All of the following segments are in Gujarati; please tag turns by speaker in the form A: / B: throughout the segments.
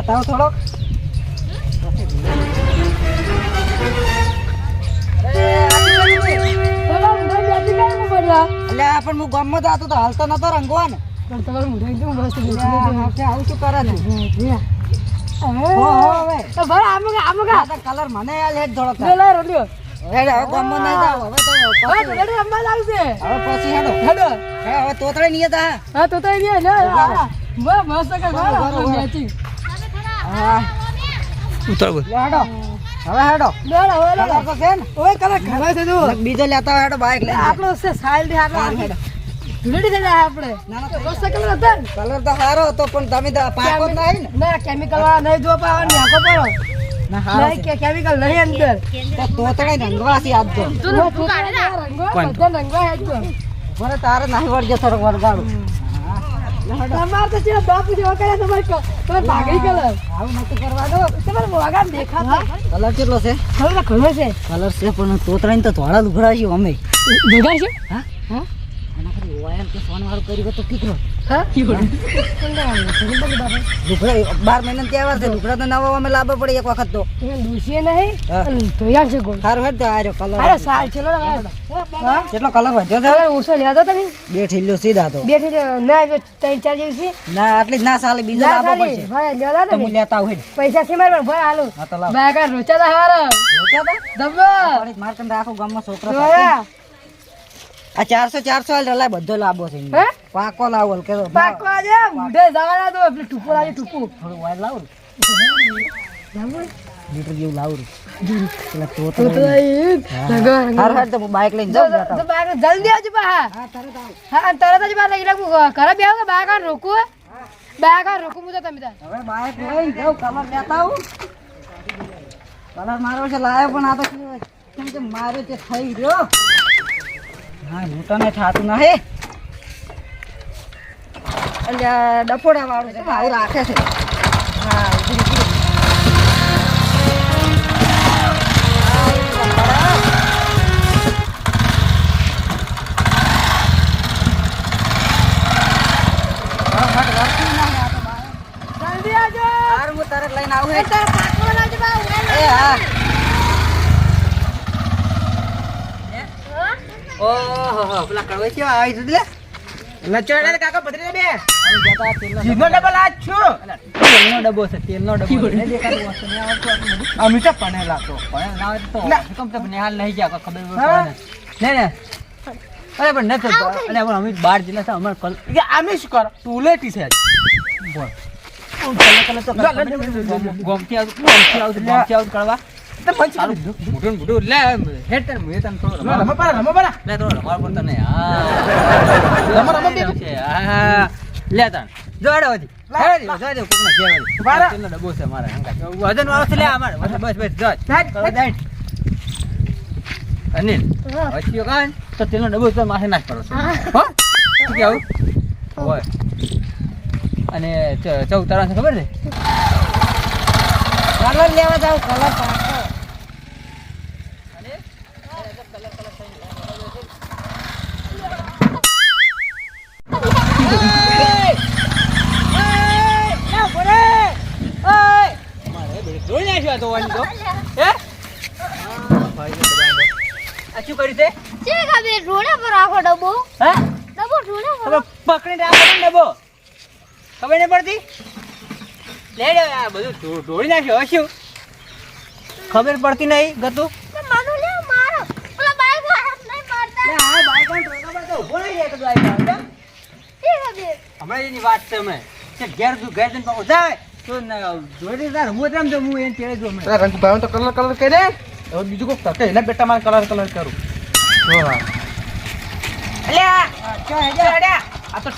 A: બતાવો થોડો. અલ્યા પણ હું ગામમાં જાતો તો હાલતો નતો રંગવા ને.
B: પણ તમારું મોઢું એકદમ મસ્ત
A: આવું શું કરે છે?
B: તો ભલે આમુકા
A: કલર મને યાર હેડ થોડો
B: પેલા રોલ્યો
A: હેડ હવે ગામમાં નહીં જાવ હવે તો
B: હવે તો રમવા લાગશે
A: હવે પછી હેડો
B: હેડો
A: હવે તોતરે નહીં હતા.
B: હા તો નહીં ને મસ્ત કર મેચિંગ
A: હા
C: ઉતાર બોલ.
A: લે હેડો હવે હેડો કલર તો છે ને.
B: ઓય કલર ખરાબ છે તું
A: બીજો લેતા હોય હેડો બાઈક લઈને.
B: આપણો છે સાઈલ થી આપણો
A: હેડો.
B: રેડી થઈ જાય આપણે
A: ના ના
B: મસ્ત કલર હતા ને
A: કલર તો સારો હતો પણ તમે તો પાકો જ નહીં ને.
B: ના કેમિકલ વાળા નહીં જો પાવા ને આખો પડો
A: ના સારો
B: નહીં કે કેમિકલ નહીં અંદર
A: તો તોતરે રંગવા છે આજ તો.
B: તું રંગવા બધા રંગવા હેડ તો
A: મને તારે નાહી વળજે થોડોક વળગાડું.
B: તમારે તો છે બાપુ જેવા કર્યા તમારે ભાગી કલર
A: આવું નથી કરવાનું.
B: તમારે મોગા દેખાતા
A: કલર કેટલો છે?
B: ખબર ખબર છે
A: કલર છે પણ તોતરાઈને તો ધોળા લુગડા છે અમે.
B: ભેગા છે
A: હા
B: હા
A: એના કરી ઓયલ કે સોનવાળું કર્યું તો ઠીક રહો.
B: હા
A: લુગડા 12 મહિના તહેવાર છે. લુગડા તો નવા અમે લાવવા પડે એક વખત તો.
B: દુશીએ નહીં
A: હા.
B: ધોયા છે ગોળ
A: સારું હેડ તો આ રહ્યો કલર.
B: અરે સાલ ચલો હા
A: કેટલો કલર વધ્યો છે?
B: તમે ઓછો લેતો તમે
A: બે ઠીલ્યો સીધા તો.
B: બે થી ના જો 3-4 જેવી છે
A: ના આટલી જ ના ચાલે બીજા લાવવા પડશે.
B: ભાઈ લેલા
A: તો
B: ને
A: હું લેતા આવું હેડ.
B: પૈસા છે મારા ભાઈ હાલો
A: હા તો લાવ.
B: બાય કા રોચા દા હારા
A: રોચ્યા તા?
B: દબો
A: પણ માર કંદ આખો ગામમાં છોકરા
B: જોયા
A: આ 400 હાલ રલાય બધો લાવવો છે.
B: હે
A: પાકો લાવો કે
B: પાકો આજે મુઢે જવાના તો પેલું ટુપો લાવી ટુપો
A: થોડું ઓયલ લાવું
B: જામો
A: લીટર જેવું લાવું પેલા
B: તો
A: તો
B: તો એ લગા
A: હાર હાર તો હું બાઈક લઈને જાઉં
B: તો બાય જલ્દી આવજો બા
A: હા તરત આવું.
B: હા તરત જ બાર લઈ રાખું ઘરે બેહો કે બાય કા રોકું બાય કા રોકું હું તો તમે તાર
A: હવે બાઈક લઈને જાઉં કલર લેતા આવું. કલર મારો છે લાવ્યો પણ આ તો કેમ કે મારે તે થઈ ગયો. હા મોટાને થાતું ના હે અલ્યા ડફોડા વાળું છે આવું રાખે છે. હા ઉભી ઉભી.
B: જલ્દી આવજો
A: હારું હું તરત લઈને આવું હે.
B: તાર પાકો લાવજો બા
A: એ હા ઓહો પેલા કડવે છે આવી જુદ લે
C: લચોડા કાકા પતરી બે
A: આવી જતા તેલનો
C: જીનો ડબલ આજ છું
A: તેલનો ડબ્બો છે તેલનો ડબ્બો ને દેખાતું વસ્તુ ને આવતું આટલું બધું.
C: અમી તો પણેલા તો
A: પણ ના હોય તો
C: ના.
A: કમ તો નિહાલ નહીં ગયા ખબર
C: હા.
A: પડે ને અરે પણ નથી અરે પણ અમે 12 જિલ્લા છે અમાર કલ
C: કે આમે શું કર તું લેટી છે
A: બોલ કલર તો ગોમથી આવતું કરવા
C: તો મંચ
A: ચાલુ મોટું મોટું લે હેડ તને મુએ તને થોડો
C: રમો પારા
A: લે થોડો રમાડ પર તને હા
C: રમો બે
A: છે હા લે તને જોડો વધી હેડ જોડો કોકને કેવા
C: બારા.
A: તેલનો ડબ્બો છે મારા હંગા વજન વાળો છે લે અમાર બસ બસ જો
C: હેડ,
A: કરો દાઈટ અનિલ વચ્ચે કાન તો તેલનો ડબ્બો તો માથે નાખ પડો હો શું કેવું હોય અને ચૌતારા છે ખબર છે કલર લેવા જાવ કલર પાકો પકડીને ડબ્બો ખબર નહીં પડતી લે આ બધું ઢોળી નાખ્યો શું ખબર પડતી નહીં ગતું હમણાં એની વાત છે અમે ઘેર ઘેર જઈને પાછો જાય તો જોઈ તાર હું રમજો હું એને તેડે જો હમણાં.
C: રંગ ભાવ તો કલર કરી દે હવે બીજું કોક તકે એના બેટા મારે કલર કરું જો હા
A: અલ્યા ક્યાં હે જા
C: આ તો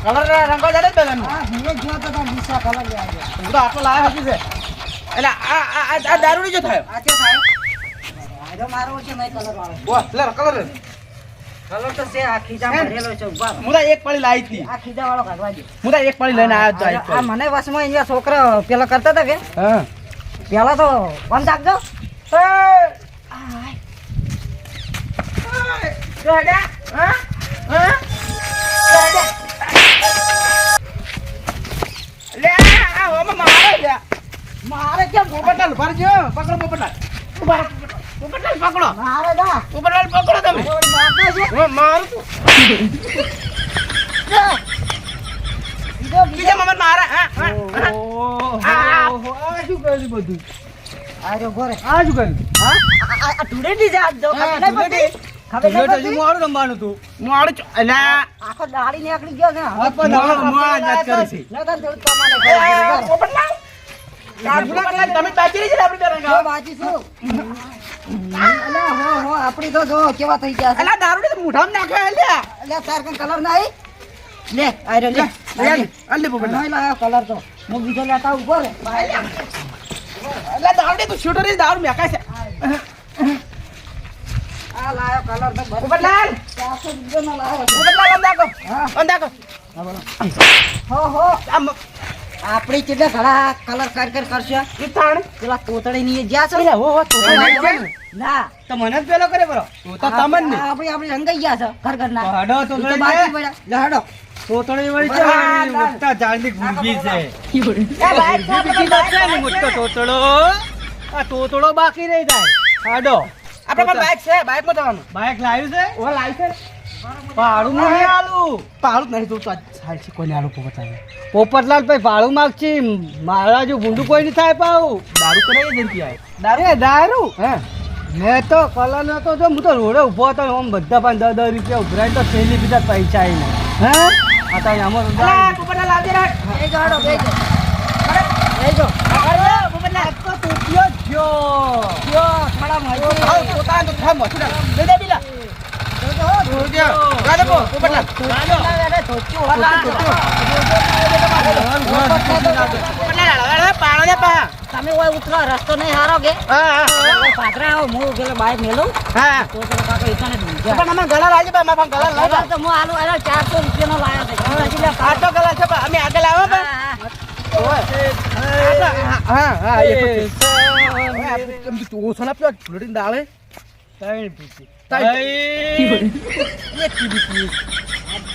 C: કલર રંગો જાડે બેગન
A: હા હું જો તો બીસા કલર લે આવજો
C: હું તો આટલો લાવ્યો હતી છે એટલે આ દારૂ જો થાય
A: આ કે થાય આજો મારો છે નહીં કલર વાળો
C: વાહ લે કલર
A: કલર તો છે આ ખીજા ભરેલો છે ઉભા
C: હું તો એક પડી લાવી હતી
A: આ ખીજા વાળો કાઢવા દે
C: હું તો એક પડી લઈને આવ્યો તો
A: આ મને વસમાં અહીંયા છોકરા પેલા કરતા હતા કે
C: હા
A: પેલા તો કોણ તાકજો
C: લે આ ઓમાં મારો લે
A: કેમ
C: પોપટલાલ ઉભા રહેજો. પકડો પોપટલાલ. ઉભા રહો, પોપટલાલ પકડો.
A: મારે દા
C: પોપટલાલ પકડો તમે.
A: મારે છે
C: હવે મારું તું.
A: બીજો
C: બીજા મમ્મી મારા હા હા
D: ઓહો આ શું કર્યું બધું
A: આજો ઘરે
D: આ શું કર્યું
A: હા આ ટુડેટી છે આજ તો ખબર નહીં પડતી? ખબર નહીં
D: તો હજી
A: પડતી?
D: મારું રમવાનું હતું
C: મોડું અલ્યા
A: આખો દાડી નીકળી ગયો છે
D: હા, પણ હવે મોડા જ કરે છે.
A: લગન થોડું તમારે કરે.
C: પોપટલાલ પોપટલાલ તમે બાકી રહી છે ને આપણી બેન
A: જો બાજી છું અલા હો આપણી તો જો કેવા થઈ ગયા છે
C: અલ્યા દારૂ ને મોઢામાં નાખે અલ્યા
A: અલ્યા તાર કઈ કલર નહીં લે આયરો લે
C: અલ્લે પોપટલાલ
A: નહીં લાયો કલર તો હું બીજો લેતા ઉભો રે
C: અલ્યા દારૂ ને તું છૂટો રહી દારૂ મેકાય છે
A: આ લાયો કલર તો
C: પોપટલાલ
A: 400 રૂપિયાનો લાયો છે.
C: પોપટલાલ અંદાકો
A: હા
C: અંદાકો
A: હો આપણી કેટલા ઘણા કલર કર કરશે
C: ઈ તાણ
A: પેલા તોતડી ની જ્યાં છે
C: હો તો
A: ના
D: તો મને જ પેલો કરે બરો
C: તો તમને
A: આપણી રંગાઈ ગયા છે ઘર ઘર ના
D: હડો તો
A: ઈ તો બાકી પડ્યા લે હડો
D: તોતળી વળી છે મોટા ઝાડની ગુંગી છે મોટો તોતળો આ તોતળો બાકી રહી જાય હાડો
C: આપણે પણ બાઈક છે બાઈક માં જવાનું
D: બાઈક લાવ્યું છે
C: ઓ લાઈસન્સ
D: ભાડું નહીં આલું
C: પાડું નહીં તો સાહેબ છે કોઈને આલો પોપટલાલ
D: પોપટલાલ ભાઈ ભાડું માગછી મારા જો ભૂંડું કોઈ નહીં થાય પાઉ
C: દારૂ કરાવી જલ્દી આવે
D: દારૂ દારૂ
C: હે
D: મેં તો કલર ન તો જો હું તો રોડે ઊભો હતો ને આમ બધા પણ 10 રૂપિયા ઉભરાય તો થેલી બીજા પૈસા આવીને હે આ તો અમારું
C: અલા પોપટલાલ આવજે રાખ
A: બેજો હડો બેજો બેજો
D: પોપટલાલ તો તૂટ્યો જ ગયો
A: થોડા મારી
C: આવ પોતા તો થા મથું દે દે બીલા ગાડે પો પોપટલાલ પોપટલાલ પાણો ને પા
A: તમે ઓય ઉતરો રસ્તો નહીં હારો કે
C: હા હા
A: પાત્રા આવો હું પેલો બાઈક મેલું
C: હા
A: તો પેલો કાકો ઈકાને ભૂંજા
C: પણ અમે ગળા લાવજે બા મારા ગળા લાવ
A: કલર તો હું આલુ અરે 400 રૂપિયાનો લાયો છે હજી લે
C: આટલો ગળા છે બા અમે આગળ આવો બા હા હા એ તો તું ઓછો ના પ્યો ફ્લોટિંગ દાળે
D: ત્રણ પીસી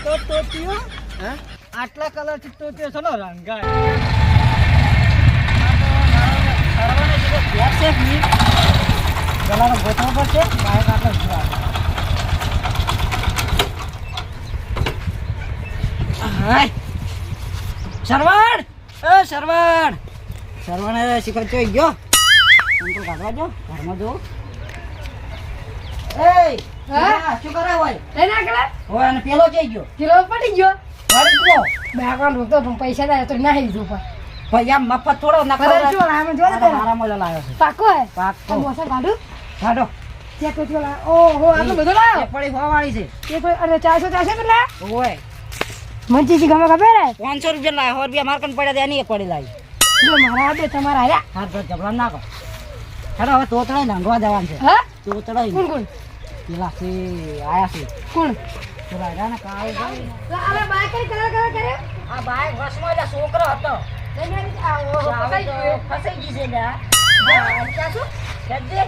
A: તો ટોટીઓ
C: હા
D: આટલા કલર થી તો તે છે ને રંગાય
A: સરવાને જે બેગ છે ની ગલાનો ગોઠવો પડશે બાઈક આટલો ઉતરા હાય સરવણ સરવણે શિખર ચોઈ ગયો અંકલ કાઢવા જો ઘરમાં જો એ
B: હા?
A: શું કરે હોય
B: લઈ ના કલર
A: હોય અને પેલો જઈ ગયો
B: કિલો પડી ગયો
A: વાળી ગયો
B: બેકવાન રોકતો પણ પૈસા દે તો ના હીધું પણ
A: ભાઈ આમ મફત થોડો
B: કલર જો આમાં જો ને
A: મારા મોલા લાવ્યો છે
B: પાકો હે
A: પાક્કો.
B: આ મોસા કાઢું
A: કાઢો
B: ચેક કરી લા ઓહો આટલું બધું લાયો
A: એક પડી હોવાળી છે
B: એ કોઈ અરે 400 કેટલા
A: ઓય
B: મંચી ગમે ખબર હે
A: 500 રૂપિયા લાવ્યો 100 રૂપિયા માર્કન પડ્યા હતા, એની એક પડી લાવી
B: જો મારા બે તમારા આયા
A: હાથ પર જબડા નાખો હેડો હવે તોતળાઈ નાંગવા જવાનું છે
B: હા
A: તોતળાઈ
B: કોણ કોણ
A: પેલા છે આયા છે
B: કોણ
A: પેલા રહ્યા ને કાળ ભાઈ.
B: અરે બાઈક કલર કરે
A: આ બાઈક વસમાં એટલે છોકરો હતો
B: લઈને આ ઓહો
A: આવે
B: ફસાઈ
A: તો
B: ગયો
A: ફસાઈ ગઈ છે લ્યા. ક્યાં છું? ખેંચજે.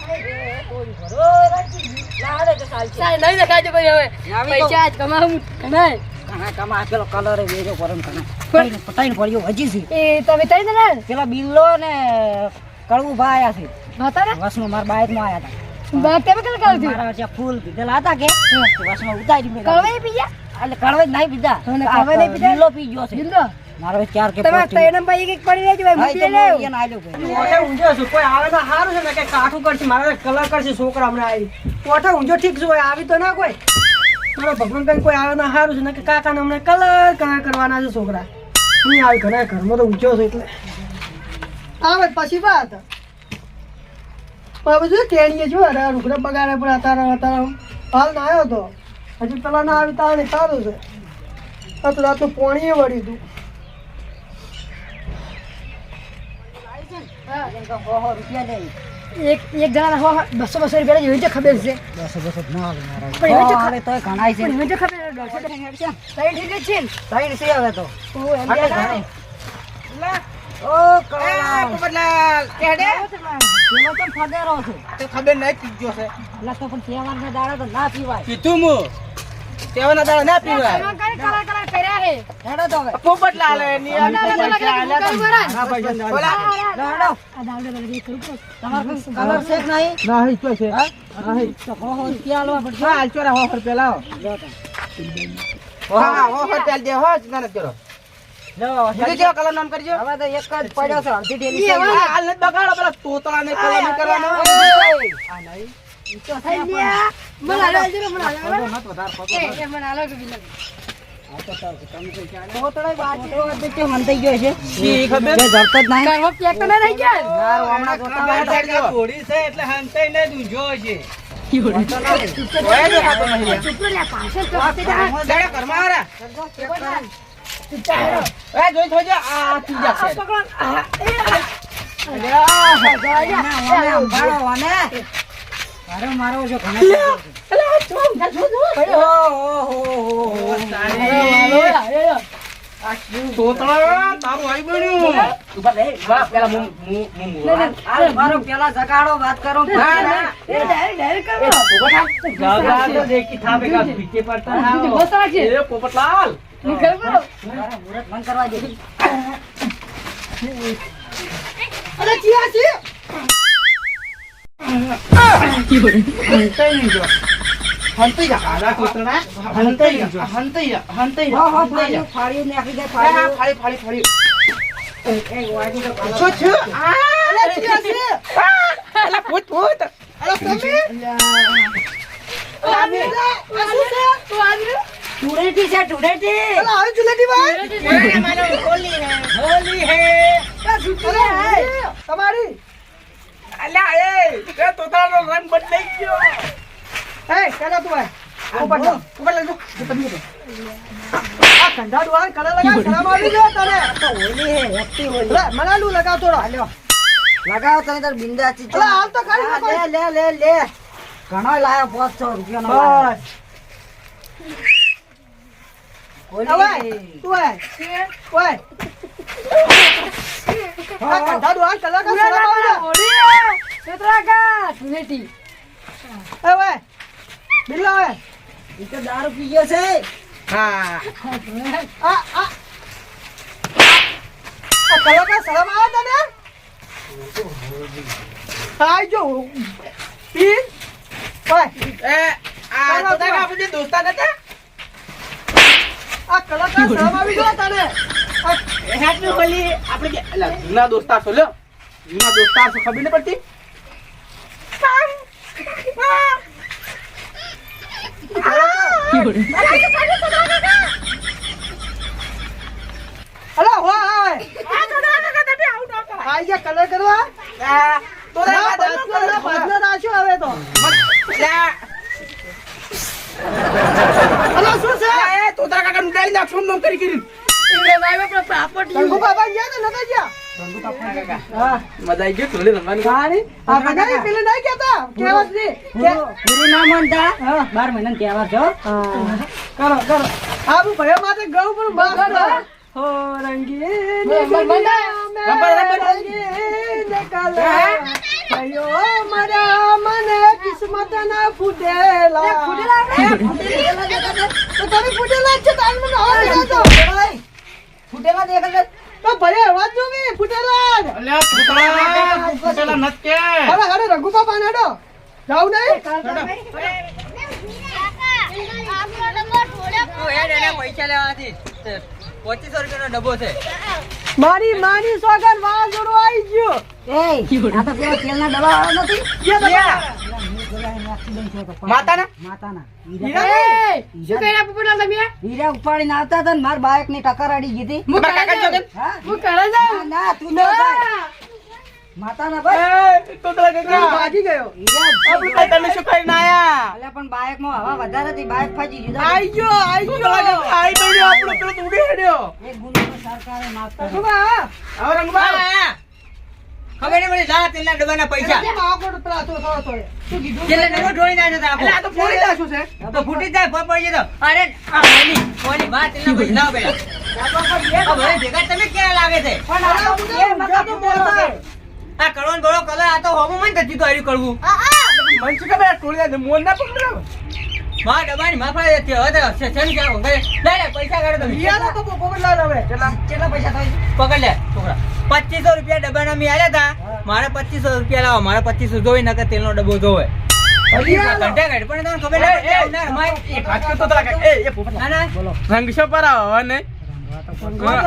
A: અરે, કોઈ ભરો રાખી ગઈ. લાવે તો ચાલશે.
B: સાઈ નહીં દેખાય કોઈ હવે
A: આવી તો-
B: પૈસા જ કમાવું કમાય
A: કાના કામાં આ પેલો કલર એ વેરો પરમ કાના. પટાઈને પડ્યો હજી છે.
B: એ તમે તઈ ને
A: પેલા બિલ્લો ને કડવું ભાઈ આયા છે
B: હતા ને
A: વસમાં મારા બાઈકમાં આયા હતા
B: બાઈક તમે કલર કરતી
A: મારા વચ્ચે ફૂલ પીધેલા હતા કે વસમાં ઉતારી મેં
B: કળવાઈ પીયા
A: એટલે કડવે જ નહીં પીધા
B: અને કડવે નહીં પીધા?
A: બિલ્લો પી ગયો છે
B: બિંદો
A: મારો હવે ચાર કે
B: તમે
A: પાંચ
B: તઈને ભાઈ એક પડી રહેજો ભાઈ
A: હા,
B: મૂકી
A: એ તો
B: લેવ
A: હું એને આલ્યો ભાઈ.
D: કોઠે ઊંઝો છું કોઈ આવે તો સારું છે ને કે કાઠું કરશે મારે કલર કરશે છોકરા હમણાં આવી કોઠે ઊંઝો ઠીક છે આવી તો ના કોઈ મારો ભગવાન કઈ કોઈ આવે ના સારું છે ને કે કાકાને હમણાં કલર કરવાના છે છોકરા નહીં આવી ઘરે ઘરમાં તો ઊંચો છે એટલે આવે પછી વાત પણ બધું ટેણીએ જો અરે રૂખડે બગાડે પણ અત્યારે હાલ ના આવ્યો તો હજી પેલા ના આવી તાણે સારું છે તો રાતનું પોણીએ વળી તું
B: હા.
A: એમ તો 100 રૂપિયા લે
B: એક જણા હો 200 રૂપિયા જેવી છે ખબર છે
A: બસો ના આવે મારા
B: પણ એમાં તો
A: હાલે તોય ઘણાય છે
B: પણ એમાં તો ખબર 200 તઈ ઠીક જ છે ને
A: ત્રણ છે હવે તો
B: ઓ એમ
A: આટલે
B: બે
A: ઘણાય. ઓ કળા
C: પોપટલાલ કેડે
A: પેલો કેમ ફગેરો છે
C: તો ખબર નહીં પીજો છે
A: એટલે તો પણ તહેવારના દાડે તો ના પીવાય
C: કીધું મુ તેવાના દાડા ના પીવાય
B: કલર ના કર્યા હે
A: હેડો તો હવે.
C: પોપટ લાલ એની
B: ના, ના, ના, ના, કરું બરાબર.
C: ના પૈસા ના
A: હેડો.
B: આ દાવડે બરાબર કરું પણ.
A: તમારે કોઈ કલર છે કે નહીં?
C: ના હઈ તો છે
A: હા?
C: હા હઈ
A: તો હો ત્યાં આલવા પડશે.
C: હા હાલ ચોરા હોફર પેલા
A: લો તો.
C: હા હોફર પેલ દે હો ચિંતા ન કરો
A: લો,
C: બીજો કેવો કલર નામ કરજો
A: હવે તો એક જ પડ્યો છે અડધી ઢેલી
B: ઈ
A: છે.
B: હવે
C: હાલ નથી બગાડો પેલા તોતળાને કલર નહીં કરવાનો
A: ઓય!
C: આ નહીં
A: ઈ તો છે
B: થઈ
A: પણ.
B: ગયા. મને હાલો, જરા મને હાલો.
C: પગો મત વધાર પગો
B: એ, એ મને હાલો કે બિલક.
A: તોતળાય બાકી તો તે મંતાઈ ગયો છે.
C: શી ખબર?
A: જે જરતો જ નહીં.
B: ઘરમાં પેક તો ના રહી ગયા.
A: યાર, હમણાં જોતા હોય તો
C: થોડી છે એટલે હંતાઈ ને દૂજો છે ઓય દેખાતો નહીં
B: ચૂપ રહો લ્યા, પાછળ તો હતે જા.
C: દાડા ઘરમાં આરા
A: ચેક કરો.
C: એ જોઈ થોજો આ તીજા છે
B: પકડો. આ, એ,
A: વાને, ઉભારો, વાને. મારો મારો છે ઘણા. ઓહો.
C: તોતળા તારું આઈ બન્યું ઉભા લે વાહ પેલા મુ
A: આ મારો પેલા જગાડો વાત કરો.
C: ના, ના.
B: એ ડાયરેક્ટ કરો.
C: ગાગા તો દેખી થાપે કા પીકે પડતા
B: બીજું બસ રાખજે.
C: એ પોપટલાલ
B: હું ઘર કરો.
A: મારા મુહૂર્ત બંધ કરવા દે.
D: અરે ચિયા છે
C: હંતાઈ જો હંતાઈ જા આલા તોતળા હંતાઈ જા હંતાઈ જા હંતાઈ
A: હો, હો,
C: જા
A: ફાડ્યું, ફાડ્યું નાખી દે,
C: હા
A: ફાડ્યું.
C: ફાળી ફાળી ફાળી
A: એ વાગી તો ફાડો.
C: છો છો અલા ચિયા છે અલા ફૂટ ફૂટ અલા તમે
A: ટુરેટી છે, ટુરેટી.
D: અલા આવી જુલેટી ભાઈ
C: હોલી હે
D: તમારી
C: અલા એ તોતળાનો રંગ બદલાઈ ગયો
D: એ કેલા તું ભાઈ ઉપર લેજો તમે આ કંડા ડોળ કલર લગા શરમ આવી ગયો તને
A: તો હોલી હે, હેપી હોલી.
D: અરે મનાલું લગાવ થોડો
A: હાલ્યો. લગાવો તમે તાર બિંદાસી છો.
D: અલા, હાલ તો ખાલી
A: હા,
D: નંબર.
A: લે, લે, લે, લે. ઘણો લાયો 500 રૂપિયાનો લાયો.
D: બસ
A: હોલી.
D: ઓય ઓય આ કંડા ડોળ કલર કા શરમ આવી ગયો
B: ઓડી. ચેતરાકા, ધૂળેટી.
D: એ ઓય બિલ્લા ઓય
A: ઈ તો દારૂ પી ગયો છે.
C: હા
D: આ આ આ કલર કા શરમ આવે તને આઈ જો પી ઓય
C: એ આ તોતળા આપણે દોસ્તા નતા
D: આ કલર કા શરમ આવી ગયો તને આ
C: હેપી હોલી આપણે કે અલા જૂના દોસ્તાર છો લ્યો જૂના દોસ્તાર છો ખબર ન પડતી
D: અલા હો આય આઈ જા કલર કરવા
C: આ તોતળા
D: કલર બદલો રાખ્યો હવે તો અલા શું છે
C: એ તોતળા કાકા ઉડાડી નાખશો નોમ કરી કરી
B: એ ભાઈ બાપા પાપડ
D: ગંગુ બાબા ગયા તો નતા ગયા હા
C: મજા આવી ગઈ થોડી રમવાની
D: ગાડી આ બધા પેલે નહીં કહેતા કહેવત ની
A: પૂરું ના માનતા. 12 મહિનાનો તહેવાર છે હો.
D: કરો કરો આ હું ભયો માટે ગઉં પણ બસ હો રંગીન રંગીન કલર ભયો મારા મને કિસ્મત ના ફૂટેલા તો તમે ફૂટેલા જ છો તાર મને અવાજ દેજો
A: ભાઈ, ફૂટેલા દેખાય છે.
D: તો ભલે અવાજ જો કે ફૂટેલા જ.
C: અલ્યા તોતળા તોતળા નત કે
D: હવે હવે રઘુ બાપા નેડો જાવ નહીં મારી માની સોગન વાળ જોડો આવી ગયો
A: એય, આ તો પેલા તેલના ડબ્બાવાળો નથી?
C: ક્યાં?
A: હું પેલા એનો accident થયો હતો.
C: માતાના?
A: માતાના.
B: એ, શું કર્યા પોપટલાલ તમે?
A: હીરા ઉપાડીને આવતા હતા ને મારા બાઇકની ટક્કર અડી ગઈ હતી.
B: હું
C: તમારા કાકા
B: ઘરે
C: જોડે?
B: જાઉં.
A: હા?
B: હું ઘરે જાઉં.
A: ના, તું ન જાય. માતાના ભાઈ.
C: તોતળા કાકા
D: ભાગી ગયો
A: હીરા
C: તમે શું કરીને આયા
A: અલ્યા પણ બાઇકમાં હવા વધારે હતી, બાઇક ફાજી ગયું.
C: આઈ ગયો આઈ બન્યો આપણો પેલો ઉડી હેડ્યો
A: એક ગુનો સરકારે માફ કર્યો.
C: હવે રંગબા
E: ખબર નહીં પડી જા તેલના ડબ્બાના પૈસા
D: કેમ આવડો પેલા તો થોડો શું કીધું
E: તેલના ડબ્બો ઢોળી નાખ્યો તો
C: એટલે આ
E: આખો
C: તો ફોડી નાખ્યું છે
E: તો ફૂટી જાય પર પડી જતો અરે આ ઓલી વાત તેલના પૈસા લાવ બેટા આ ભલે ભેગા તમે ક્યાં લાગે છે
A: પણ આ એ મગજ તો બોલતો.
E: આ કડવાનો ગળો કલર આ તો હોમો મન થતી તો આર્યું કરવું
C: મન શું કે બે ટોળી દે મોન ના પકડ્યો
E: માં ડબ્બાની માફા છે હવે તો છે ને ક્યાં લે લે પૈસા કાઢો તમે
D: યાર તો પોપટલાલ હવે
A: કેટલા પૈસા થાય
E: પકડ લે છોકરા 2500 રૂપિયા ડબ્બાના મેં આલ્યા હતા મારે 2500 રૂપિયા લાવો મારે 2500 જોઈ નકર તેલનો ડબ્બો જોવે ઘંટા કાઢ પણ તમને ખબર ના ના
C: રંગશો પર આવો ને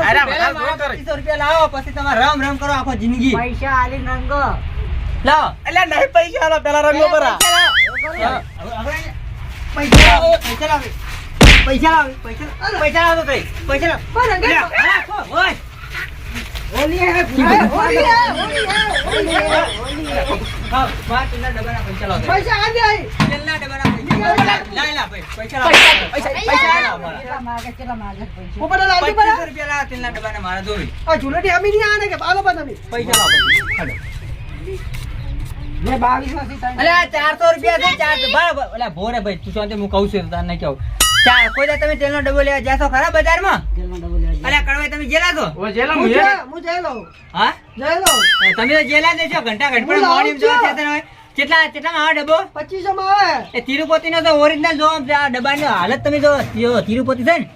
C: અરે
E: પહેલા મારા 2500 રૂપિયા લાવો પછી તમારે રમ રમ કરો આખો જિંદગી
A: પૈસા આલી રંગો
E: લાવો
C: એટલે નહીં પૈસા આલો પેલા રંગો પર આ.
E: પૈસા લાવો પૈસા લાવો પૈસા લાવો તો પૈસા લાવો ઓય
A: ઓલી હે
E: હા માં તેલના ડબ્બાના પૈસા લાવો
D: પૈસા આજે આવી
E: તેલના ડબ્બાના પૈસા લાય પૈસા લાવો પૈસા લાવો
A: કેટલા માગે પૈસા
D: પોપટલાલ આજે
E: 2500 રૂપિયા લાવો તેલના ડબ્બાના મારા જોઈ
D: આ ઝુલેટી આમી નહીં આને કે બાલો તમે
E: પૈસા લાવો હાલો
A: લે 22 માંથી થાય
E: અલે આ 400 રૂપિયા છે ચાર બરાબર અલે ભોરે ભાઈ તું શાંતિ હું કહું છું તને કહું ચાર કોઈ દા તમે તેલનો ડબ્બો લેવા જાશો ખરા બજારમાં
A: તેલનો ડબલ લેવા
E: અલે કડવાઈ તમે જેલા છો
C: ઓ જેલા
D: હું
C: મુએ
D: જઈ લઉં
E: હા
D: જઈ લઉં
E: તમે તો જેલા દેશો ઘંટા ઘંટ પણ મોર્નિંગ જો છે તને કેટલામાં આવે ડબ્બો
D: 2500 માં આવે
E: એ તિરુપતિ નો તો ઓરિજિનલ જો આ ડબ્બાની હાલત તમે જો તિરુપતિ છે ને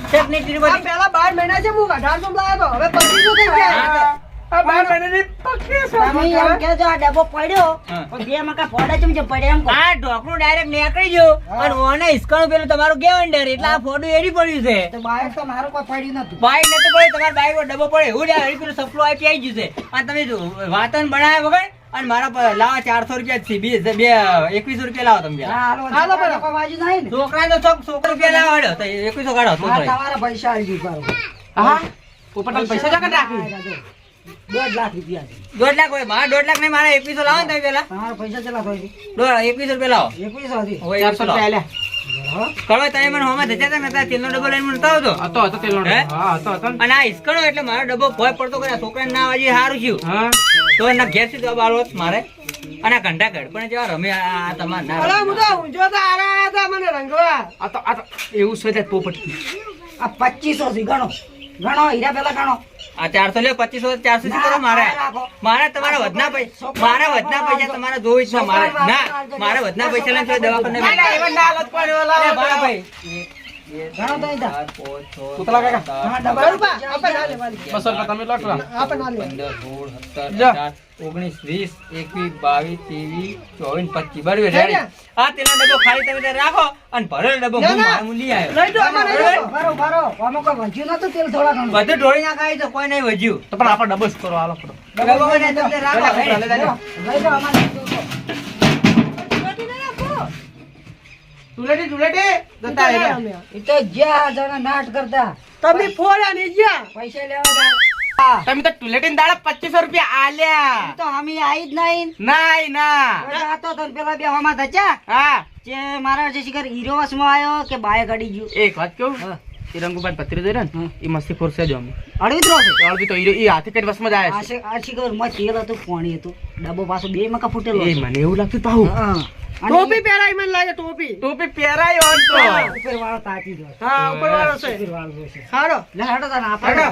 E: ચેક નહીં
D: આ
E: તિરુપતિ
D: પેલા 12 મહિના છે હું 1800 માં લાવ્યો તો હવે 2500 થઈ ગયા
C: આ બાર મહિનાની પક્કી
A: તમે એમ કહેજો આ ડબ્બો પડ્યો
E: હા.
A: પણ બે મકા ફોડા ચમ પડ્યા એમ કહો.
E: આ ઢોકળું ડાયરેક્ટ નીકળી ગયો અને ઓને ઈસકાનું પેલું તમારું ગેવંડર એટલે આ ફોડું એડી પડ્યું છે
A: તો બાઈક તો મારું કોઈ પડ્યું નતું
E: બાઈક નતું પડે તમારા બાઈક નો ડબ્બો પડે એવું યાર પેલું સપ્લો આપી આવી ગયું છે અને તમે જો વાતન બનાવ્યા વગર અને મારા લાવા 400 રૂપિયા છે 2100 રૂપિયા લાવો તમે
A: હા, હાલો
D: હાલો
A: કોઈ બાજુ નહીં ને
E: છોકરા તો 100 રૂપિયા લાવો હેડો તો 2100 કાઢો તો
A: હા, તમારા પૈસા આવી ગયું પાછું.
C: હા પોપટલાલ પૈસા જગા રાખી
A: 1.5 લાખ રૂપિયા છે.
E: 1.5 લાખ હોય મારા 1.5 લાખ નહીં મારા 2100 લાવો ને તમે પેલા
A: તમારા પૈસા કેટલા થાય છે?
E: 2100 રૂપિયા લાવો
A: 2100 હતી.
E: હવે
C: 400 રૂપિયા આલ્યા
E: કળવા તમે મને હોમાં ધજા હતા ને તેલનો ડબ્બો લઈને મને નતો આવતો
C: હતો તેલનો
E: હે?
C: હા હતો
E: અને આ ઈસકણો એટલે મારો ડબ્બો ભોય પડતો કર્યા છોકરાને ના વાજી સારું થયું
C: હા
E: તો એના ઘેર થી જવાબ આલો મારે અને આ ઘંટા ઘડ પણ જેવા રમે આ તમાર ના
D: અલા હું તો ઊંઝો તો આરા હતા મને રંગવા
C: આ તો એવું છે તે પોપટ
A: આ 2500 થી ગણો હીરા પેલા ગણો
E: આ 400 લે 2500 400 થી કરો મારે મારે તમારા વધના પૈસા મારા વધના પૈસા તમારા જોઈ છે મારે ના મારા વધના પૈસા લઈને તો દવાખાને
C: એવા ના હાલત પડ્યો
E: અરે બાળા ભાઈ
A: ગણો તો ઈધા.
C: પુતલા કાકા
A: હા, ડબલ
D: બરોબર આપણે ના લેવાની
C: 200 રૂપિયા તમે લોટવા
D: આપણે ના લેવાની
E: 15 16 17 18 19 20 21 22 23 24 25 બરાબર રેડી આ તેનો ડબ્બો ખાલી તમે ત્યાં રાખો અને ભરેલો ડબ્બો હું મારું લઈ આવ્યો
D: લઈ જો આમાં લઈ જો
A: બરો આમાં કોઈ વધ્યું નતું તેલ થોડા ઘણું
E: બધું ઢોળી ના ખાય તો કોઈ નહીં વધ્યું
C: તો પણ આપણે ડબલ કરો હાલો પડો
E: ડબ્બો મને તમે રાખો
A: લઈ જાઓ, આમાં લઈ જાઓ.
C: તુલેટી જતા રહ્યા
A: ઈ તો જ્યાં જણા નાટ કરતા
D: તમે ફોડ્યા ને જ્યાં
A: પૈસા લેવા જા.
C: તમે તો તુલેટી દાડા 2500 રૂપિયા આલ્યા
A: ઈ તો અમે આઈ જ નહીં
C: નાઈ ના
A: હવે જાતો તો ને પેલા બે હમા થયા
C: હા
A: જે મારા જે શિખર હીરો વસમાં આવ્યો કે બાય ગડી ગયું
C: એક વાત કહું
A: હા.
C: એ રંગુભાઈ પત્રી દઈ ને એ મસ્તી ખોરશે જો અમે
A: અડવિત્રો છે
C: અળવી તો ઈ હાથે કરી વસમાં જ આવ્યા છે
A: આ શિખર માં તેલ હતું પાણી હતું ડબ્બો પાછો બે મકા ફૂટેલો
C: એ
A: હતો.
C: મને એવું લાગતું પાહુ
A: હા. અને
D: ટોપી પહેરાઈ મને લાગે ટોપી
C: ટોપી પહેરાયો હતો
A: ઉપર વાળો તાકી ગયો
D: હા ઉપર વાળો છે
A: ઉપર વાળો છે
D: સારો
A: લે હાડો તાને આપણે